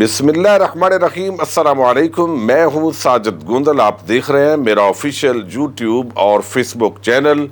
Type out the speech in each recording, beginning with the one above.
بسم اللہ الرحمن الرحیم۔ السلام علیکم، میں ہوں ساجد گوندل۔ آپ دیکھ رہے ہیں میرا آفیشیل یوٹیوب اور فیس بک چینل۔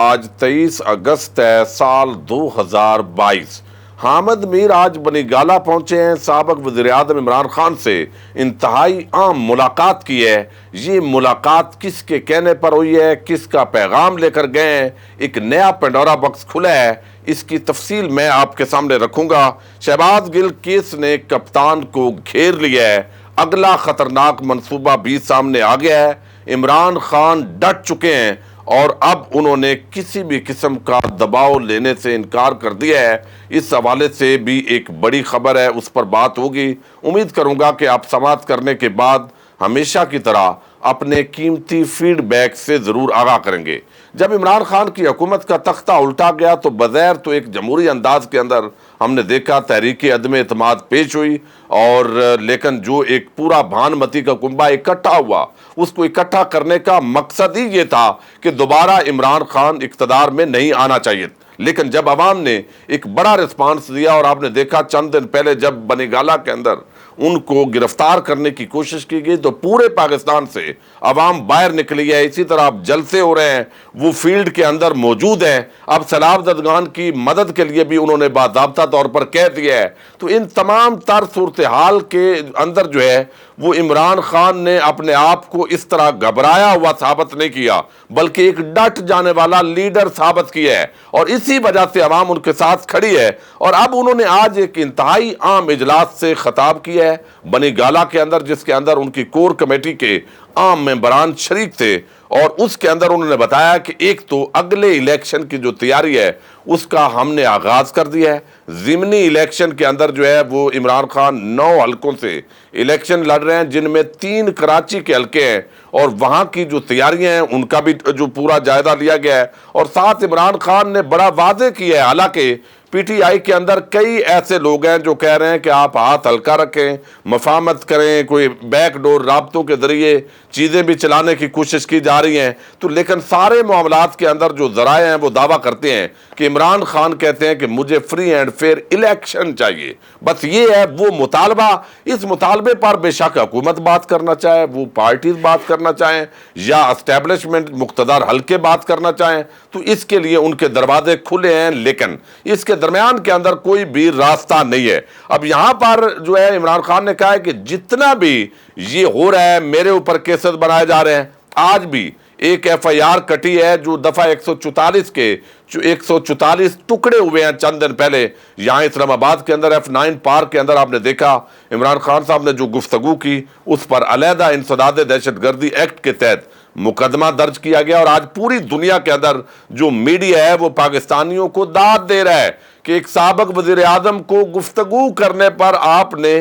آج 23 اگست ہے سال 2022۔ حامد میر آج بنی گالہ پہنچے ہیں۔ سابق وزیر اعظم عمران خان سے انتہائی عام ملاقات کی ہے۔ یہ ملاقات کس کے کہنے پر ہوئی ہے، کس کا پیغام لے کر گئے ہیں، ایک نیا پینڈورا باکس کھلا ہے۔ اس کی تفصیل میں آپ کے سامنے رکھوں گا۔ شہباز گل کیس نے کپتان کو گھیر لیا ہے۔ اگلا خطرناک منصوبہ بھی سامنے آ گیا ہے۔ عمران خان ڈٹ چکے ہیں اور اب انہوں نے کسی بھی قسم کا دباؤ لینے سے انکار کر دیا ہے۔ اس حوالے سے بھی ایک بڑی خبر ہے، اس پر بات ہوگی۔ امید کروں گا کہ آپ سماعت کرنے کے بعد ہمیشہ کی طرح اپنے قیمتی فیڈ بیک سے ضرور آگاہ کریں گے۔ جب عمران خان کی حکومت کا تختہ الٹا گیا تو بظاہر تو ایک جمہوری انداز کے اندر ہم نے دیکھا تحریک عدم اعتماد پیش ہوئی، اور لیکن جو ایک پورا بھانمتی کا کنبہ اکٹھا ہوا، اس کو اکٹھا کرنے کا مقصد ہی یہ تھا کہ دوبارہ عمران خان اقتدار میں نہیں آنا چاہیے۔ لیکن جب عوام نے ایک بڑا رسپانس دیا، اور آپ نے دیکھا چند دن پہلے جب بنی گالہ کے اندر ان کو گرفتار کرنے کی کوشش کی گئی تو پورے پاکستان سے عوام باہر نکلی ہے۔ اسی طرح اب جلسے ہو رہے ہیں، وہ فیلڈ کے اندر موجود ہیں۔ اب سیلاب زدگان کی مدد کے لیے بھی انہوں نے باضابطہ طور پر کہہ دیا ہے۔ تو ان تمام تر صورتحال کے اندر جو ہے وہ عمران خان نے اپنے آپ کو اس طرح گھبرایا ہوا ثابت نہیں کیا، بلکہ ایک ڈٹ جانے والا لیڈر ثابت کیا ہے، اور اسی وجہ سے عوام ان کے ساتھ کھڑی ہے۔ اور اب انہوں نے آج ایک انتہائی عام اجلاس سے خطاب کیا ہے بنی گالہ کے اندر، جس کے اندر ان کی کور کمیٹی کے عام ممبران شریک تھے، اور اس کے اندر انہوں نے بتایا کہ ایک تو اگلے الیکشن کی جو تیاری ہے اس کا ہم نے آغاز کر دیا ہے۔ ضمنی الیکشن کے اندر جو ہے وہ عمران خان 9 حلقوں سے الیکشن لڑ رہے ہیں، جن میں 3 کراچی کے حلقے ہیں، اور وہاں کی جو تیاریاں ہیں ان کا بھی جو پورا جائزہ لیا گیا ہے۔ اور ساتھ عمران خان نے بڑا واضح کیا ہے، حالانکہ پی ٹی آئی کے اندر کئی ایسے لوگ ہیں جو کہہ رہے ہیں کہ آپ ہاتھ ہلکا رکھیں، مفاہمت کریں، کوئی بیک ڈور رابطوں کے ذریعے چیزیں بھی چلانے کی کوشش کی جا رہی ہیں، تو لیکن سارے معاملات کے اندر جو ذرائع ہیں وہ دعویٰ کرتے ہیں کہ عمران خان کہتے ہیں کہ مجھے فری اینڈ فیئر الیکشن چاہیے۔ بس یہ ہے وہ مطالبہ۔ اس مطالبے پر بے شک حکومت بات کرنا چاہے، وہ پارٹیز بات کرنا چاہیں، یا اسٹیبلشمنٹ مقتدر حلقے بات کرنا چاہیں، تو اس کے لیے ان کے دروازے کھلے ہیں، لیکن اس کے درمیان کے اندر کوئی بھی راستہ نہیں ہے۔ اب یہاں پر جو ہے عمران خان نے کہا ہے کہ جتنا بھی یہ ہو رہا ہے، میرے اوپر کیسز بنائے جا رہے ہیں، آج بھی ایک ایف آئی آر کٹی ہے جو دفعہ 144 کے 144 ٹکڑے ہوئے ہیں چند دن پہلے یہاں اسلام آباد کے اندر F9 پارک کے اندر۔ آپ نے دیکھا عمران خان صاحب نے جو گفتگو کی، اس پر علیحدہ انسداد دہشت گردی ایکٹ کے تحت مقدمہ درج کیا گیا، اور آج پوری دنیا کے اندر جو میڈیا ہے وہ پاکستانیوں کو داد دے رہا ہے کہ ایک سابق وزیر اعظم کو گفتگو کرنے پر آپ نے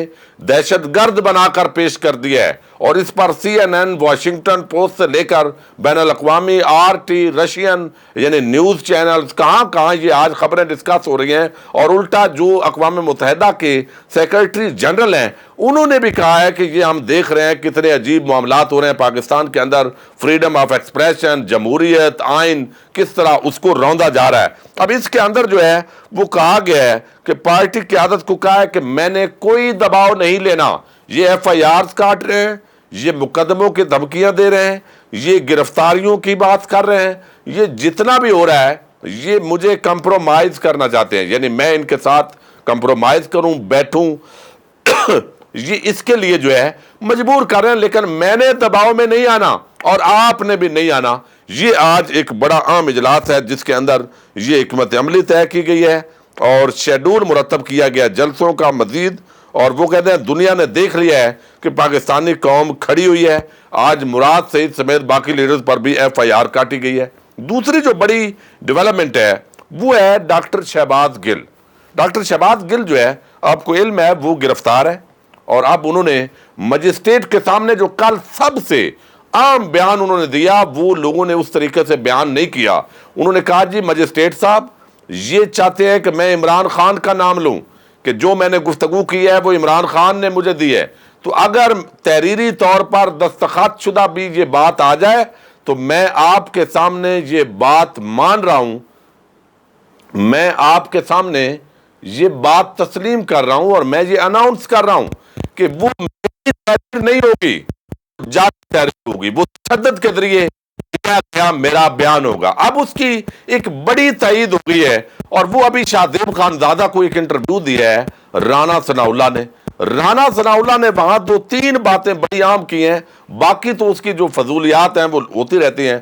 دہشت گرد بنا کر پیش کر دیا ہے، اور اس پر CNN، واشنگٹن پوسٹ سے لے کر بین الاقوامی RT، رشین یعنی نیوز چینلز، کہاں یہ آج خبریں ڈسکس ہو رہی ہیں۔ اور الٹا جو اقوام متحدہ کے سیکرٹری جنرل ہیں انہوں نے بھی کہا ہے کہ یہ ہم دیکھ رہے ہیں کتنے عجیب معاملات ہو رہے ہیں پاکستان کے اندر، فریڈم آف ایکسپریشن، جمہوریت، آئین کس طرح اس کو روندا جا رہا ہے۔ اب اس کے اندر جو ہے وہ کہا گیا ہے کہ پارٹی قیادت کو کہا ہے کہ میں نے کوئی دباؤ نہیں لینا۔ یہ ایف آئی آرز کاٹ رہے ہیں، یہ مقدموں کی دھمکیاں دے رہے ہیں، یہ گرفتاریوں کی بات کر رہے ہیں، یہ جتنا بھی ہو رہا ہے یہ مجھے کمپرومائز کرنا چاہتے ہیں، یعنی میں ان کے ساتھ کمپرومائز کروں، بیٹھوں، یہ اس کے لیے جو ہے مجبور کر رہے ہیں، لیکن میں نے دباؤ میں نہیں آنا اور آپ نے بھی نہیں آنا۔ یہ آج ایک بڑا عام اجلاس ہے جس کے اندر یہ حکمت عملی طے کی گئی ہے اور شیڈول مرتب کیا گیا جلسوں کا مزید، اور وہ کہتے ہیں دنیا نے دیکھ لیا ہے کہ پاکستانی قوم کھڑی ہوئی ہے۔ آج مراد سعید سمیت باقی لیڈرز پر بھی ایف آئی آر کاٹی گئی ہے۔ دوسری جو بڑی ڈیولپمنٹ ہے وہ ہے ڈاکٹر شہباز گل۔ ڈاکٹر شہباز گل جو ہے آپ کو علم ہے وہ گرفتار ہے، اور اب انہوں نے مجسٹریٹ کے سامنے جو کل سب سے عام بیان انہوں نے دیا، وہ لوگوں نے اس طریقے سے بیان نہیں کیا۔ انہوں نے کہا جی مجسٹریٹ صاحب یہ چاہتے ہیں کہ میں عمران خان کا نام لوں، کہ جو میں نے گفتگو کی ہے وہ عمران خان نے مجھے دی ہے، تو اگر تحریری طور پر دستخط شدہ بھی یہ بات آ جائے تو میں آپ کے سامنے یہ بات مان رہا ہوں، میں آپ کے سامنے یہ بات تسلیم کر رہا ہوں، اور میں یہ اناؤنس کر رہا ہوں کہ وہ میری تحریر نہیں ہوگی، جعلی تحریر ہوگی، وہ تشدد کے ذریعے کیا میرا بیان ہوگا۔ اب اس کی ایک بڑی تائید ہو گئی ہے، اور وہ ابھی شاہزیب خان زادہ کو ایک انٹرویو دیا ہے رانا ثناءاللہ نے۔ رانا ثناءاللہ نے وہاں 2-3 باتیں بڑی عام کی ہیں، باقی تو اس کی جو فضولیات ہیں وہ ہوتی رہتی ہیں۔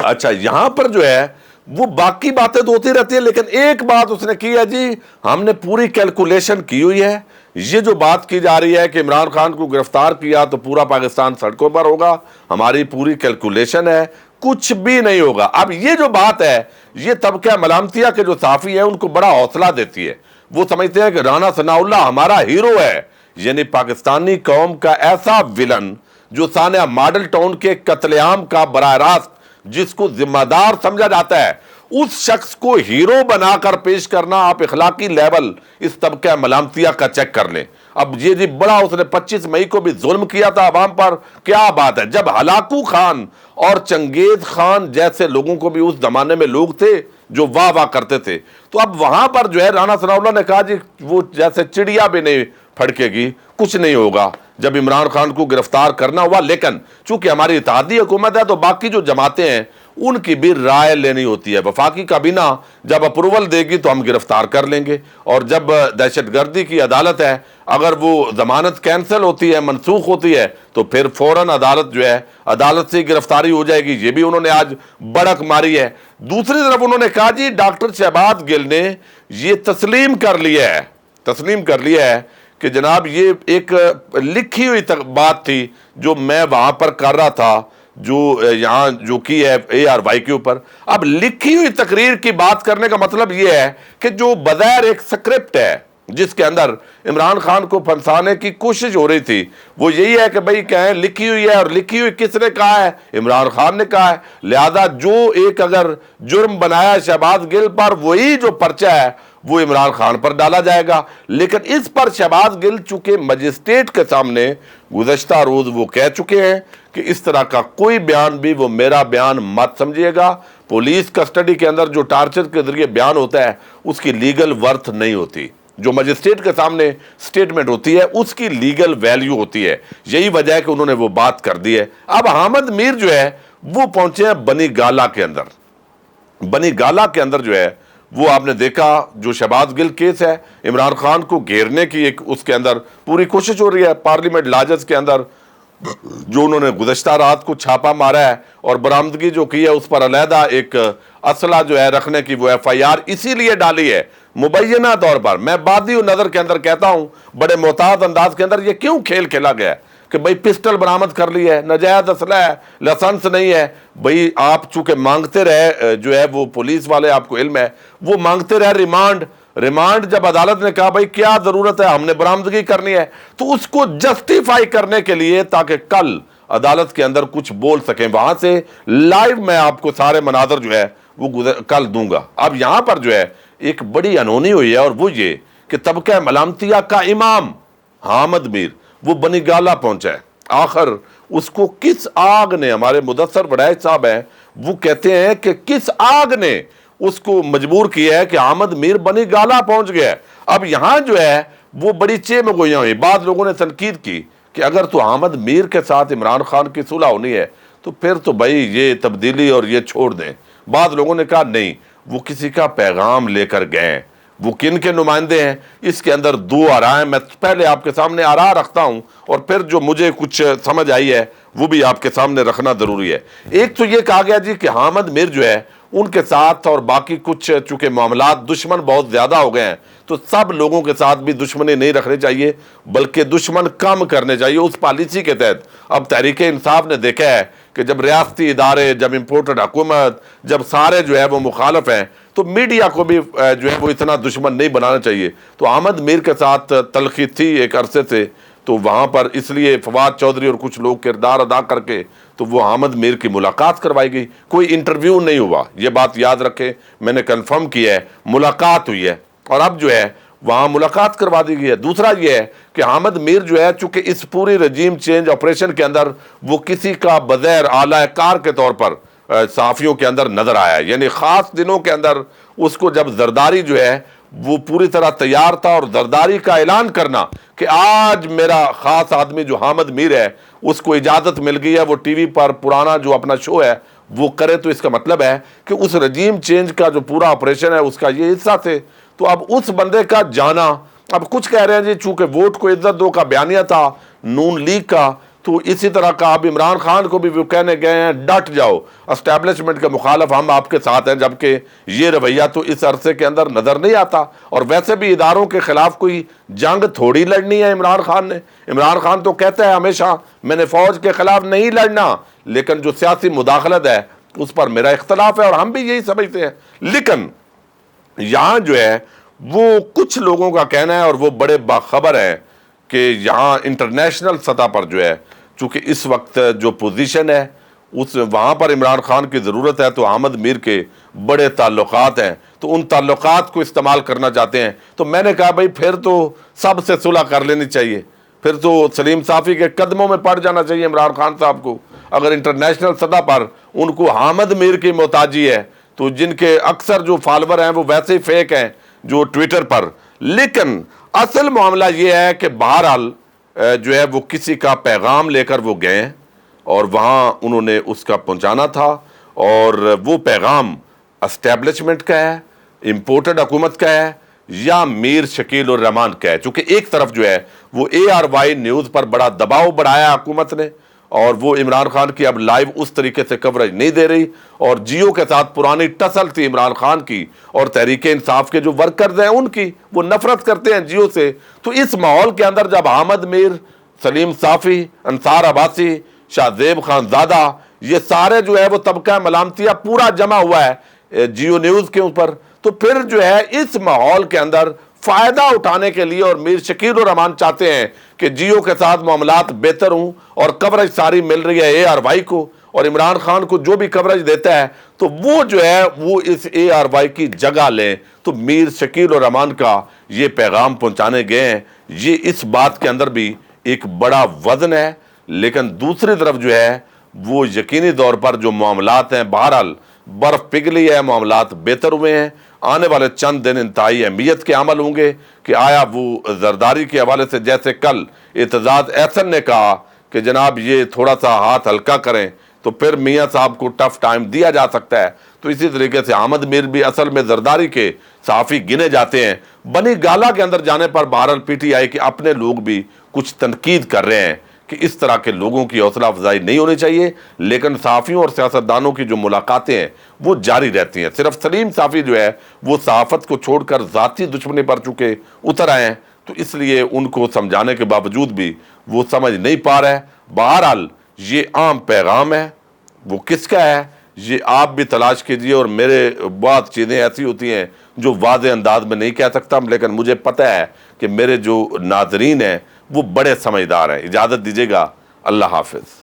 اچھا، یہاں پر جو ہے وہ باقی باتیں تو ہوتی رہتی ہیں، لیکن ایک بات اس نے کی ہے، جی ہم نے پوری کیلکولیشن کی ہوئی ہے، یہ جو بات کی جا رہی ہے کہ عمران خان کو گرفتار کیا تو پورا پاکستان سڑکوں پر ہوگا، ہماری پوری کیلکولیشن ہے، کچھ بھی نہیں ہوگا۔ اب یہ جو بات ہے، یہ طبقہ ملامتیہ کے جو صحافی ہیں ان کو بڑا حوصلہ دیتی ہے۔ وہ سمجھتے ہیں کہ رانا ثناءاللہ ہمارا ہیرو ہے، یعنی پاکستانی قوم کا ایسا ویلن جو سانحہ ماڈل ٹاؤن کے قتل عام کا براہ راست جس کو ذمہ دار سمجھا جاتا ہے، اس شخص کو ہیرو بنا کر پیش کرنا، آپ اخلاقی لیول اس طبقہ ملامتیہ کا چیک کر لیں۔ اب یہ جی بڑا اس نے 25 مئی کو بھی ظلم کیا تھا عوام پر، کیا بات ہے، جب ہلاکو خان اور چنگیز خان جیسے لوگوں کو بھی اس زمانے میں لوگ تھے جو واہ واہ کرتے تھے، تو اب وہاں پر جو ہے رانا ثناءاللہ نے کہا جی وہ جیسے چڑیا بھی نہیں پھڑکے گی، کچھ نہیں ہوگا جب عمران خان کو گرفتار کرنا ہوا۔ لیکن چونکہ ہماری اتحادی حکومت ہے تو باقی جو جماعتیں ہیں ان کی بھی رائے لینی ہوتی ہے، وفاقی کابینہ جب اپروول دے گی تو ہم گرفتار کر لیں گے، اور جب دہشت گردی کی عدالت ہے اگر وہ ضمانت کینسل ہوتی ہے، منسوخ ہوتی ہے، تو پھر فوراً عدالت جو ہے عدالت سے گرفتاری ہو جائے گی۔ یہ بھی انہوں نے آج بڑک ماری ہے۔ دوسری طرف انہوں نے کہا جی ڈاکٹر شہباز گل نے یہ تسلیم کر لیا ہے کہ جناب یہ ایک لکھی ہوئی بات تھی جو میں وہاں پر کر رہا تھا، جو یہاں جو کی ہے ARY کے اوپر۔ اب لکھی ہوئی تقریر کی بات کرنے کا مطلب یہ ہے کہ جو بظاہر ایک سکرپٹ ہے جس کے اندر عمران خان کو پھنسانے کی کوشش ہو رہی تھی، وہ یہی ہے کہ بھئی کہیں لکھی ہوئی ہے، اور لکھی ہوئی کس نے کہا ہے؟ عمران خان نے کہا ہے، لہذا جو ایک اگر جرم بنایا شہباز گل پر، وہی جو پرچہ ہے وہ عمران خان پر ڈالا جائے گا۔ لیکن اس پر شہباز گل چونکہ مجسٹریٹ کے سامنے گزشتہ روز وہ کہہ چکے ہیں کہ اس طرح کا کوئی بیان بھی وہ میرا بیان مت سمجھیے گا، پولیس کسٹڈی کے اندر جو ٹارچر کے ذریعے بیان ہوتا ہے اس کی لیگل ورتھ نہیں ہوتی، جو مجسٹریٹ کے سامنے سٹیٹمنٹ ہوتی ہے اس کی لیگل ویلیو ہوتی ہے۔ یہی وجہ ہے کہ انہوں نے وہ بات کر دی ہے۔ اب حامد میر جو ہے وہ پہنچے ہیں بنی گالہ کے اندر جو ہے وہ آپ نے دیکھا، جو شہباز گل کیس ہے، عمران خان کو گھیرنے کی ایک اس کے اندر پوری کوشش ہو رہی ہے۔ پارلیمنٹ لاجز کے اندر جو انہوں نے گزشتہ رات کو چھاپا مارا ہے اور برآمدگی جو کی ہے اس پر علیحدہ ایک اسلحہ جو ہے رکھنے کی وہ FIR اسی لیے ڈالی ہے مبینہ طور پر۔ میں بادی و نظر کے اندر کہتا ہوں بڑے محتاط انداز کے اندر یہ کیوں کھیل کھیلا گیا ہے کہ بھئی پسٹل برآمد کر لی ہے، ناجائز اسلحہ ہے، لائسنس نہیں ہے۔ بھئی آپ چونکہ مانگتے رہے، جو ہے وہ پولیس والے آپ کو علم ہے وہ مانگتے رہے ریمانڈ جب عدالت نے کہا بھئی کیا ضرورت ہے، ہم نے برآمدگی کرنی ہے، تو اس کو جسٹیفائی کرنے کے لیے تاکہ کل عدالت کے اندر کچھ بول سکیں، وہاں سے لائیو میں آپ کو سارے مناظر جو ہے وہ کل دوں گا۔ اب یہاں پر جو ہے ایک بڑی انہونی ہوئی ہے، اور وہ یہ کہ طبقہ ملامتیہ کا امام حامد میر وہ بنی گالہ پہنچا ہے۔ آخر اس کو کس آگ نے، ہمارے مدثر وڈائچ صاحب ہیں وہ کہتے ہیں کہ کس آگ نے اس کو مجبور کیا ہے کہ حامد میر بنی گالہ پہنچ گیا ہے۔ اب یہاں جو ہے وہ بڑی چیمگوئیاں ہوئی، بعض لوگوں نے تنقید کی کہ اگر تو حامد میر کے ساتھ عمران خان کی صلح ہونی ہے تو پھر تو بھائی یہ تبدیلی اور یہ چھوڑ دیں۔ بعض لوگوں نے کہا نہیں، وہ کسی کا پیغام لے کر گئے، وہ کن کے نمائندے ہیں، اس کے اندر 2 آرائیں میں پہلے آپ کے سامنے آراء رکھتا ہوں، اور پھر جو مجھے کچھ سمجھ آئی ہے وہ بھی آپ کے سامنے رکھنا ضروری ہے۔ ایک تو یہ کہا گیا جی کہ حامد میر جو ہے ان کے ساتھ اور باقی کچھ چونکہ معاملات دشمن بہت زیادہ ہو گئے ہیں تو سب لوگوں کے ساتھ بھی دشمنی نہیں رکھنی چاہیے، بلکہ دشمن کم کرنے چاہیے۔ اس پالیسی کے تحت اب تحریک انصاف نے دیکھا ہے کہ جب ریاستی ادارے، جب امپورٹڈ حکومت، جب سارے جو ہے وہ مخالف ہیں تو میڈیا کو بھی جو ہے وہ اتنا دشمن نہیں بنانا چاہیے۔ تو حامد میر کے ساتھ تلخی تھی ایک عرصے سے، تو وہاں پر اس لیے فواد چودھری اور کچھ لوگ کردار ادا کر کے تو وہ حامد میر کی ملاقات کروائی گئی۔ کوئی انٹرویو نہیں ہوا، یہ بات یاد رکھیں، میں نے کنفرم کیا ہے، ملاقات ہوئی ہے، اور اب جو ہے وہاں ملاقات کروا دی گئی ہے۔ دوسرا یہ ہے کہ حامد میر جو ہے چونکہ اس پوری رجیم چینج آپریشن کے اندر وہ کسی کا بغیر اعلی کار کے طور پر صحافیوں کے اندر نظر آیا ہے، یعنی خاص دنوں کے اندر اس کو جب زرداری جو ہے وہ پوری طرح تیار تھا، اور زرداری کا اعلان کرنا کہ آج میرا خاص آدمی جو حامد میر ہے اس کو اجازت مل گئی ہے وہ ٹی وی پر پرانا جو اپنا شو ہے وہ کرے، تو اس کا مطلب ہے کہ اس رجیم چینج کا جو پورا آپریشن ہے اس کا یہ حصہ تھے۔ تو اب اس بندے کا جانا، اب کچھ کہہ رہے ہیں جی چونکہ ووٹ کو عزت دو کا بیانیہ تھا نون لیگ کا، تو اسی طرح کا اب عمران خان کو بھی وہ کہنے گئے ہیں ڈٹ جاؤ، اسٹیبلشمنٹ کے مخالف ہم آپ کے ساتھ ہیں، جبکہ یہ رویہ تو اس عرصے کے اندر نظر نہیں آتا۔ اور ویسے بھی اداروں کے خلاف کوئی جنگ تھوڑی لڑنی ہے عمران خان نے۔ عمران خان تو کہتا ہے ہمیشہ میں نے فوج کے خلاف نہیں لڑنا، لیکن جو سیاسی مداخلت ہے اس پر میرا اختلاف ہے، اور ہم بھی یہی سمجھتے ہیں۔ لیکن یہاں جو ہے وہ کچھ لوگوں کا کہنا ہے، اور وہ بڑے باخبر ہیں، کہ یہاں انٹرنیشنل سطح پر جو ہے چونکہ اس وقت جو پوزیشن ہے وہاں پر عمران خان کی ضرورت ہے، تو حامد میر کے بڑے تعلقات ہیں، تو ان تعلقات کو استعمال کرنا چاہتے ہیں۔ تو میں نے کہا بھائی پھر تو سب سے صلح کر لینی چاہیے، پھر تو سلیم صافی کے قدموں میں پڑ جانا چاہیے عمران خان صاحب کو۔ اگر انٹرنیشنل سطح پر ان کو حامد میر کی محتاجی ہے، تو جن کے اکثر جو فالوور ہیں وہ ویسے ہی فیک ہیں جو ٹویٹر پر، لیکن اصل معاملہ یہ ہے کہ بہرحال جو ہے وہ کسی کا پیغام لے کر وہ گئے ہیں، اور وہاں انہوں نے اس کا پہنچانا تھا، اور وہ پیغام اسٹیبلشمنٹ کا ہے، امپورٹڈ حکومت کا ہے، یا میر شکیل الرحمان کا ہے۔ چونکہ ایک طرف جو ہے وہ ARY نیوز پر بڑا دباؤ بڑھایا حکومت نے، اور وہ عمران خان کی اب لائیو اس طریقے سے کوریج نہیں دے رہی، اور جیو کے ساتھ پرانی ٹسل تھی عمران خان کی اور تحریک انصاف کے جو ورکرز ہیں ان کی، وہ نفرت کرتے ہیں جیو سے۔ تو اس ماحول کے اندر جب حامد میر، سلیم صافی، انصار عباسی، شاہ زیب خان زادہ، یہ سارے جو ہے وہ طبقہ ملامتیہ پورا جمع ہوا ہے جیو نیوز کے اوپر، تو پھر جو ہے اس ماحول کے اندر فائدہ اٹھانے کے لیے، اور میر شکیل الرحمان چاہتے ہیں کہ جیو کے ساتھ معاملات بہتر ہوں، اور کوریج ساری مل رہی ہے ARY کو، اور عمران خان کو جو بھی کوریج دیتا ہے تو وہ جو ہے وہ اس ARY کی جگہ لیں۔ تو میر شکیل الرحمان کا یہ پیغام پہنچانے گئے ہیں، یہ اس بات کے اندر بھی ایک بڑا وزن ہے۔ لیکن دوسری طرف جو ہے وہ یقینی طور پر جو معاملات ہیں، بہرحال برف پگھلی ہے، معاملات بہتر ہوئے ہیں۔ آنے والے چند دن انتہائی اہمیت کے عمل ہوں گے کہ آیا وہ زرداری کے حوالے سے، جیسے کل اعتزاز احسن نے کہا کہ جناب یہ تھوڑا سا ہاتھ ہلکا کریں تو پھر میاں صاحب کو ٹف ٹائم دیا جا سکتا ہے، تو اسی طریقے سے حامد میر بھی اصل میں زرداری کے صحافی گنے جاتے ہیں۔ بنی گالہ کے اندر جانے پر بہرحال PTI کے اپنے لوگ بھی کچھ تنقید کر رہے ہیں کہ اس طرح کے لوگوں کی حوصلہ افزائی نہیں ہونی چاہیے، لیکن صحافیوں اور سیاستدانوں کی جو ملاقاتیں ہیں وہ جاری رہتی ہیں۔ صرف سلیم صافی جو ہے وہ صحافت کو چھوڑ کر ذاتی دشمنی پر چکے اتر آئے ہیں، تو اس لیے ان کو سمجھانے کے باوجود بھی وہ سمجھ نہیں پا رہے۔ بہرحال یہ عام پیغام ہے، وہ کس کا ہے یہ آپ بھی تلاش کیجئے، اور میرے بہت چیزیں ایسی ہوتی ہیں جو واضح انداز میں نہیں کہہ سکتا، لیکن مجھے پتہ ہے کہ میرے جو ناظرین ہیں وہ بڑے سمجھدار ہیں۔ اجازت دیجیے گا، اللہ حافظ۔